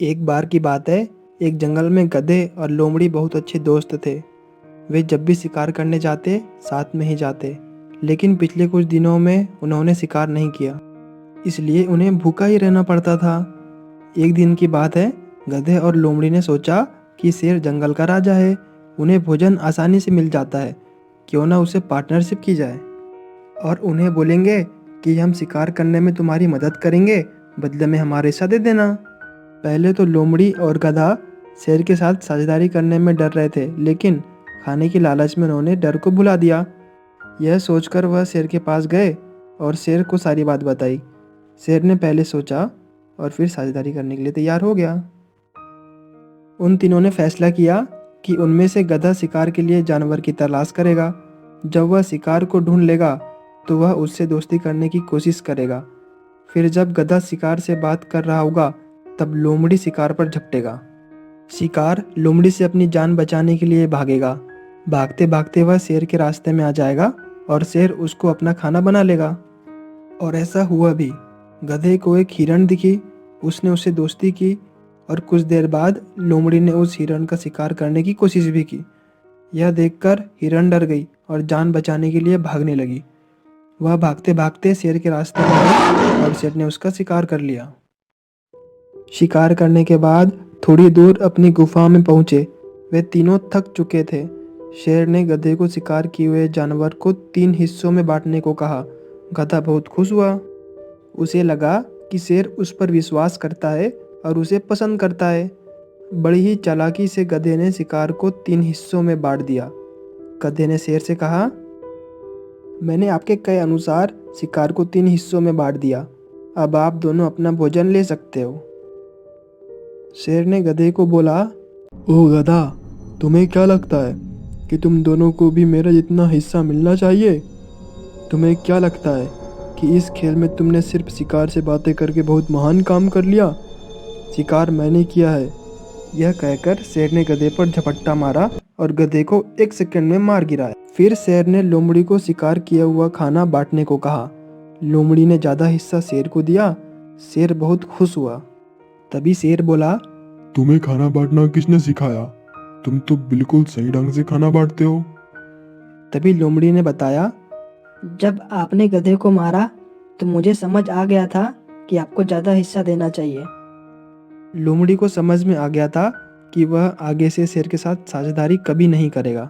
एक बार की बात है, एक जंगल में गधे और लोमड़ी बहुत अच्छे दोस्त थे। वे जब भी शिकार करने जाते, साथ में ही जाते। लेकिन पिछले कुछ दिनों में उन्होंने शिकार नहीं किया, इसलिए उन्हें भूखा ही रहना पड़ता था। एक दिन की बात है, गधे और लोमड़ी ने सोचा कि शेर जंगल का राजा है, उन्हें भोजन आसानी से मिल जाता है, क्यों ना उसे पार्टनरशिप की जाए और उन्हें बोलेंगे कि हम शिकार करने में तुम्हारी मदद करेंगे, बदले में हमारे हिस्सा दे देना। पहले तो लोमड़ी और गधा शेर के साथ साझेदारी करने में डर रहे थे, लेकिन खाने की लालच में उन्होंने डर को भुला दिया। यह सोचकर वह शेर के पास गए और शेर को सारी बात बताई। शेर ने पहले सोचा और फिर साझेदारी करने के लिए तैयार हो गया। उन तीनों ने फैसला किया कि उनमें से गधा शिकार के लिए जानवर की तलाश करेगा। जब वह शिकार को ढूंढ लेगा तो वह उससे दोस्ती करने की कोशिश करेगा। फिर जब गधा शिकार से बात कर रहा होगा तब लोमड़ी शिकार पर झपटेगा। शिकार लोमड़ी से अपनी जान बचाने के लिए भागेगा। भागते भागते वह शेर के रास्ते में आ जाएगा और शेर उसको अपना खाना बना लेगा। और ऐसा हुआ भी। गधे को एक हिरण दिखी, उसने उससे दोस्ती की और कुछ देर बाद लोमड़ी ने उस हिरण का शिकार करने की कोशिश भी की। यह देखकर हिरण डर गई और जान बचाने के लिए भागने लगी। वह भागते भागते शेर के रास्ते में आई और शेर ने उसका शिकार कर लिया। शिकार करने के बाद थोड़ी दूर अपनी गुफा में पहुंचे। वे तीनों थक चुके थे। शेर ने गधे को शिकार किए हुए जानवर को 3 हिस्सों में बांटने को कहा। गधा बहुत खुश हुआ। उसे लगा कि शेर उस पर विश्वास करता है और उसे पसंद करता है। बड़ी ही चालाकी से गधे ने शिकार को 3 हिस्सों में बांट दिया। गधे ने शेर से कहा, मैंने आपके कहे अनुसार शिकार को 3 हिस्सों में बांट दिया। अब आप दोनों अपना भोजन ले सकते हो। शेर ने गधे को बोला, ओह गधा, तुम्हें क्या लगता है कि तुम दोनों को भी मेरा जितना हिस्सा मिलना चाहिए? तुम्हें क्या लगता है कि इस खेल में तुमने सिर्फ शिकार से बातें करके बहुत महान काम कर लिया? शिकार मैंने किया है। यह कहकर शेर ने गधे पर झपट्टा मारा और गधे को 1 सेकंड में मार गिराया। फिर शेर ने लोमड़ी को शिकार किया हुआ खाना बांटने को कहा। लोमड़ी ने ज़्यादा हिस्सा शेर को दिया। शेर बहुत खुश हुआ। तभी शेर बोला, तुम्हें खाना बांटना किसने सिखाया? तुम तो बिल्कुल सही ढंग से खाना बांटते हो। तभी लोमड़ी ने बताया, जब आपने गधे को मारा तो मुझे समझ आ गया था कि आपको ज़्यादा हिस्सा देना चाहिए। लोमड़ी को समझ में आ गया था कि वह आगे से शेर के साथ साझेदारी कभी नहीं करेगा।